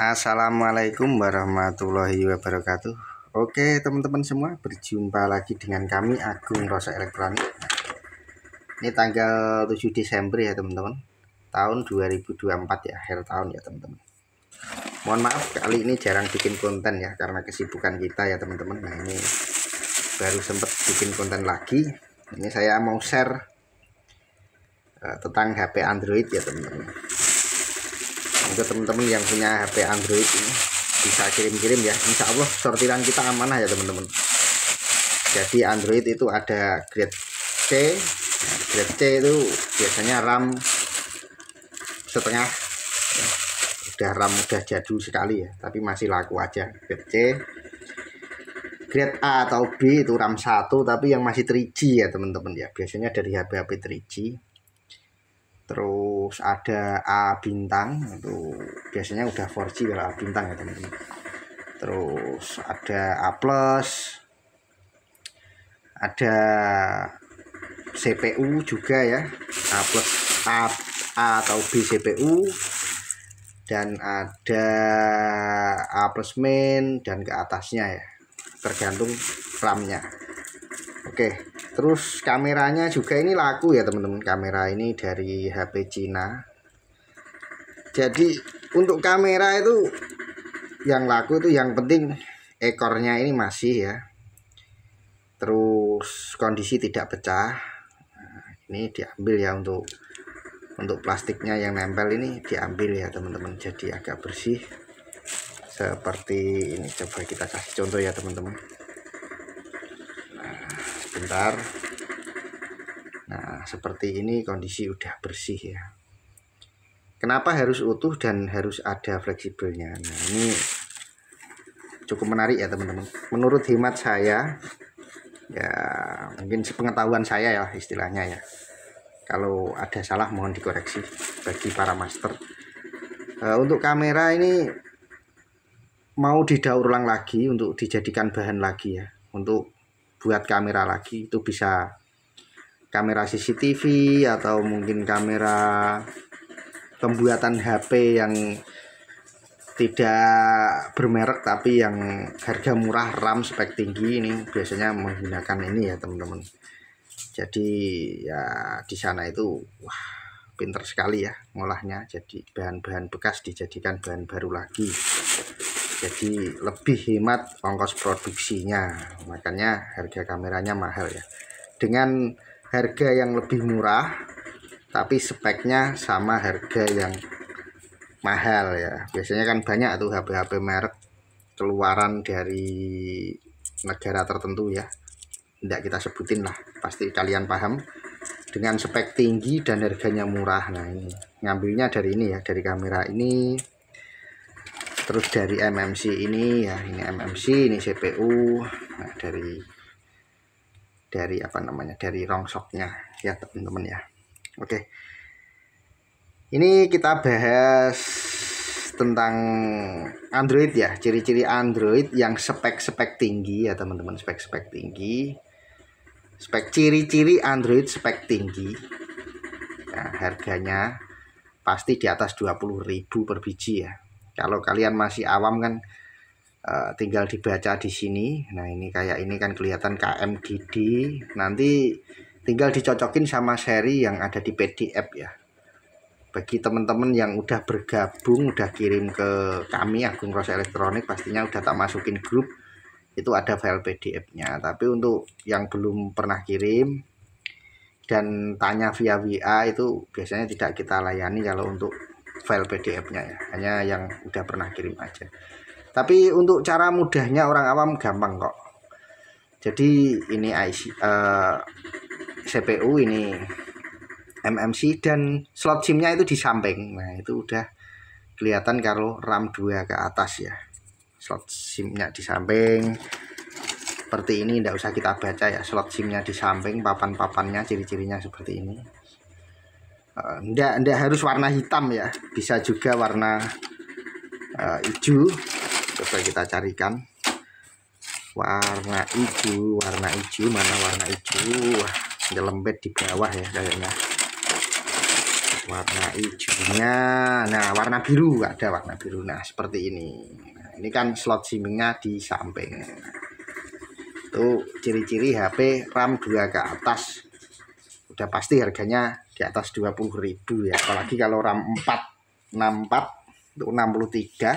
Assalamualaikum warahmatullahi wabarakatuh. Oke teman-teman semua, berjumpa lagi dengan kami Agung Rosa Elektronik. Ini tanggal 7 Desember ya teman-teman, tahun 2024 ya, akhir tahun ya teman-teman. Mohon maaf kali ini jarang bikin konten ya, karena kesibukan kita ya teman-teman. Nah ini baru sempat bikin konten lagi. Ini saya mau share tentang HP Android ya teman-teman. Untuk teman-teman yang punya HP Android ini bisa kirim-kirim ya, insya Allah sortiran kita amanah ya teman-teman. Jadi Android itu ada grade C. Nah, grade C itu biasanya RAM setengah ya. Udah jadul sekali ya, tapi masih laku aja grade C. Grade A atau B itu RAM 1 tapi yang masih 3G ya teman-teman ya, biasanya dari HP-HP 3G. Terus ada A bintang, itu biasanya udah 4G kalau A bintang ya teman-teman. Terus ada A plus, ada CPU juga ya, A plus, A atau B CPU, dan ada A plus main dan ke atasnya ya, tergantung RAM-nya. Oke, terus kameranya juga ini laku ya teman-teman. Kamera ini dari HP Cina. Jadi untuk kamera itu yang laku itu yang penting ekornya ini masih ya. Terus kondisi tidak pecah. Nah, ini diambil ya, untuk plastiknya yang nempel ini diambil ya teman-teman. Jadi agak bersih seperti ini. Coba kita kasih contoh ya teman-teman. Bentar. Nah seperti ini kondisi udah bersih ya. Kenapa harus utuh dan harus ada fleksibelnya? Nah ini cukup menarik ya teman-teman. Menurut hemat saya ya, mungkin sepengetahuan saya ya istilahnya ya, kalau ada salah mohon dikoreksi bagi para master. Untuk kamera ini mau didaur ulang lagi untuk dijadikan bahan lagi ya, untuk buat kamera lagi. Itu bisa kamera CCTV atau mungkin kamera pembuatan HP yang tidak bermerek tapi yang harga murah, RAM spek tinggi, ini biasanya menggunakan ini ya teman-teman. Jadi ya di sana itu wah pinter sekali ya ngolahnya, jadi bahan-bahan bekas dijadikan bahan baru lagi. Jadi lebih hemat ongkos produksinya, makanya harga kameranya mahal ya. Dengan harga yang lebih murah tapi speknya sama harga yang mahal ya. Biasanya kan banyak tuh HP-HP merek keluaran dari negara tertentu ya, tidak kita sebutin lah, pasti kalian paham, dengan spek tinggi dan harganya murah. Nah ini ngambilnya dari ini ya, dari kamera ini, terus dari MMC ini ya, ini MMC, ini CPU. Nah dari apa namanya, dari rongsoknya ya teman-teman ya. Oke, ini kita bahas tentang Android ya, ciri-ciri Android yang spek-spek tinggi ya teman-teman, spek-spek tinggi, spek ciri-ciri Android spek tinggi. Nah, harganya pasti di atas 20.000 per biji ya. Kalau kalian masih awam kan tinggal dibaca di sini. Nah ini kayak ini kan kelihatan KMDD, nanti tinggal dicocokin sama seri yang ada di PDF ya. Bagi teman-teman yang udah bergabung, udah kirim ke kami Agung Rosa Elektronik, pastinya udah tak masukin grup, itu ada file PDF-nya. Tapi untuk yang belum pernah kirim dan tanya via WA itu biasanya tidak kita layani kalau untuk file PDF-nya ya, hanya yang udah pernah kirim aja. Tapi untuk cara mudahnya orang awam gampang kok. Jadi ini IC, CPU, ini MMC, dan slot SIM-nya itu di samping. Nah itu udah kelihatan kalau RAM 2 ke atas ya, slot SIM-nya di samping seperti ini. Tidak usah kita baca ya, slot SIM-nya di samping, papan-papannya ciri-cirinya seperti ini. Nggak harus warna hitam ya, bisa juga warna hijau. Coba kita carikan warna hijau, mana warna hijau. Wah, ada lembet di bawah ya kayaknya. warna hijaunya. Nah, warna biru, ada warna biru. Nah, seperti ini. Nah, ini kan slot SIM-nya di samping. Itu ciri-ciri HP RAM 2 ke atas. Udah pasti harganya di atas 20.000 ya. Apalagi kalau RAM 4 64 itu 63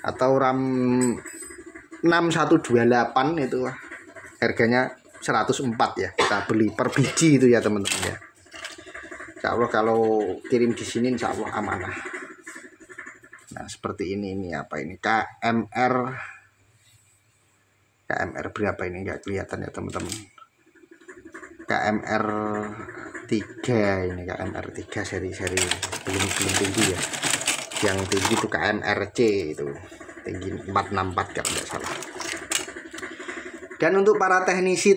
atau RAM 6128 itu harganya 104 ya. Kita beli per biji itu ya teman-teman ya. Insya Allah kalau kirim di sini insya Allah amanah. Nah seperti ini apa ini KMR berapa ini nggak kelihatan ya teman-teman. KMR 3 ini KMR 3 seri belum tinggi ya. Yang tinggi itu KMRC itu tinggi 464 kalau tidak salah. Dan untuk para teknisi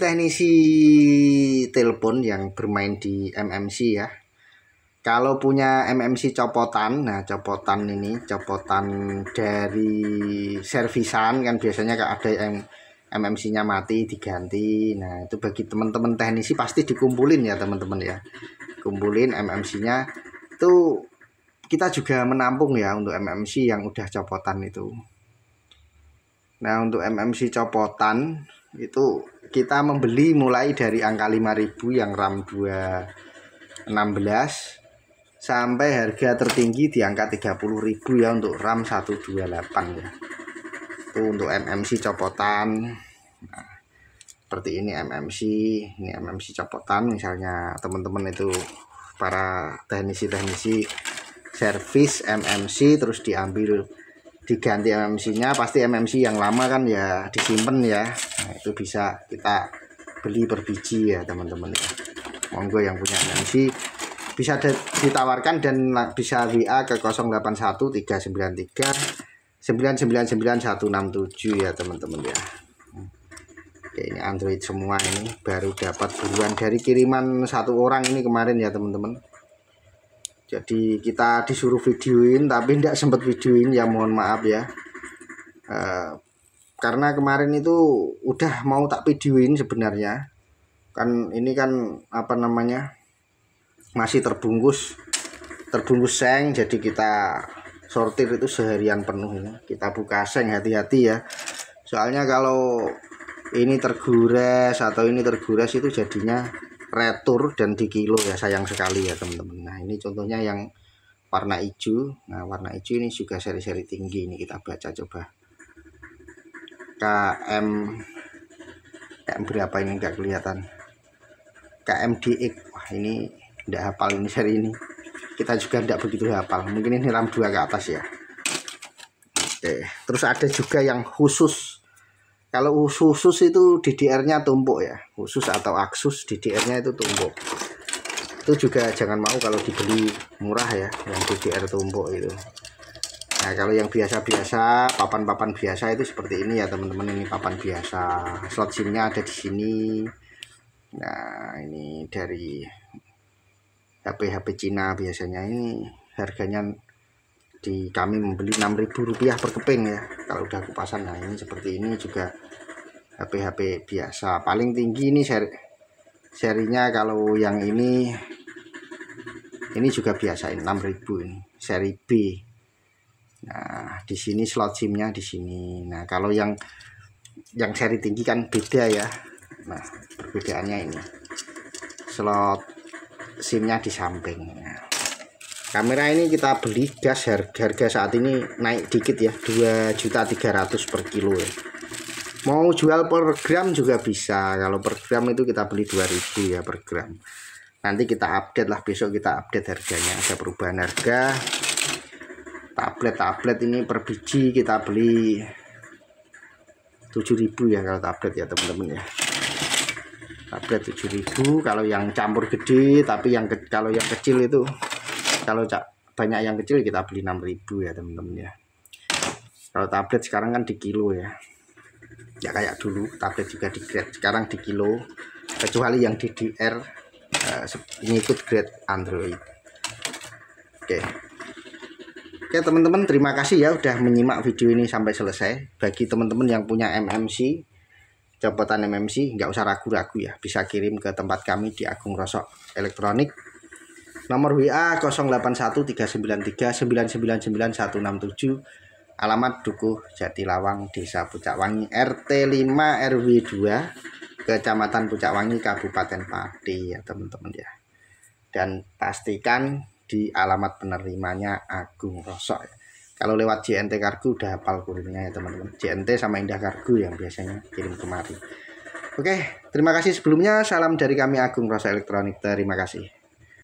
telepon yang bermain di MMC ya, kalau punya MMC copotan, nah copotan dari servisan kan biasanya ada yang MMC-nya mati diganti. Nah itu bagi teman-teman teknisi pasti dikumpulin ya teman-teman ya, kumpulin MMC-nya itu. Kita juga menampung ya untuk MMC yang udah copotan itu. Nah untuk MMC copotan itu kita membeli mulai dari angka 5.000 yang RAM 216 sampai harga tertinggi di angka 30.000 ya untuk RAM 128 ya. Itu untuk MMC copotan. Nah, seperti ini MMC copotan. Misalnya teman-teman itu para teknisi servis MMC terus diganti MMC-nya, pasti MMC yang lama kan ya disimpan ya. Nah, itu bisa kita beli per biji ya teman-teman ya. Monggo yang punya MMC bisa ditawarkan dan bisa WA ke 081393999167 ya teman-teman ya. Oke, ini Android semua, ini baru dapat duluan dari kiriman satu orang ini kemarin ya teman-teman. Jadi kita disuruh videoin tapi tidak sempat videoin ya, mohon maaf ya. Karena kemarin itu udah mau tak videoin sebenarnya. Kan ini kan apa namanya, masih terbungkus seng, jadi kita sortir itu seharian penuh ini. Kita buka seng, hati-hati ya. Soalnya kalau ini tergores atau ini tergores itu jadinya retur dan di kilo ya, sayang sekali ya teman-teman. Nah ini contohnya yang warna hijau. Nah warna hijau ini juga seri-seri tinggi, ini kita baca coba. KM berapa ini nggak kelihatan. KMDX. Wah ini tidak hafal ini seri ini. Kita juga tidak begitu hafal. Mungkin ini RAM 2 ke atas ya. Oke, terus ada juga yang khusus. Kalau khusus itu DDR-nya tumpuk ya. Khusus atau Asus DDR-nya itu tumpuk. Itu juga jangan mau kalau dibeli murah ya, yang DDR tumpuk itu. Nah, kalau yang biasa-biasa, papan-papan biasa itu seperti ini ya teman-teman. Ini papan biasa. Slot SIM-nya ada di sini. Nah, ini dari HP Cina biasanya, ini harganya di kami membeli Rp6.000 per keping ya kalau udah kupasan. Nah ini seperti ini juga HP biasa, paling tinggi ini serinya. Kalau yang ini juga biasa, ini 6.000 ini seri B. Nah di sini slot SIM-nya di sini. Nah kalau yang seri tinggi kan beda ya. Nah perbedaannya ini slot SIM-nya di samping. Nah, kamera ini kita beli gas, harga saat ini naik dikit ya, 2.300.000 per kilo ya. Mau jual per gram juga bisa. Kalau per gram itu kita beli 2.000 ya per gram. Nanti kita update lah, besok kita update harganya, ada perubahan harga. Tablet ini per biji kita beli 7.000 ya kalau tablet ya teman-teman ya. Tablet 7.000 kalau yang campur gede, tapi kalau yang kecil itu, kalau banyak yang kecil kita beli 6.000 ya teman-teman ya. Kalau tablet sekarang kan di kilo ya. Ya kayak dulu tablet juga di grade, sekarang di kilo. Kecuali yang DDR ngikut grade Android. Oke teman-teman, terima kasih ya udah menyimak video ini sampai selesai. Bagi teman-teman yang punya MMC, copotan MMC, nggak usah ragu-ragu ya, bisa kirim ke tempat kami di Agung Rosok Elektronik. Nomor WA 081393999167. Alamat Dukuh Jatilawang, Desa Pucakwangi, RT 5 RW 2, Kecamatan Pucakwangi, Kabupaten Pati ya teman-teman ya. Dan pastikan di alamat penerimanya Agung Rosok ya. Kalau lewat JNT Kargo udah hafal kurirnya ya teman-teman. JNT sama Indah Kargo yang biasanya kirim kemari. Oke, terima kasih sebelumnya. Salam dari kami Agung Rosok Elektronik. Terima kasih.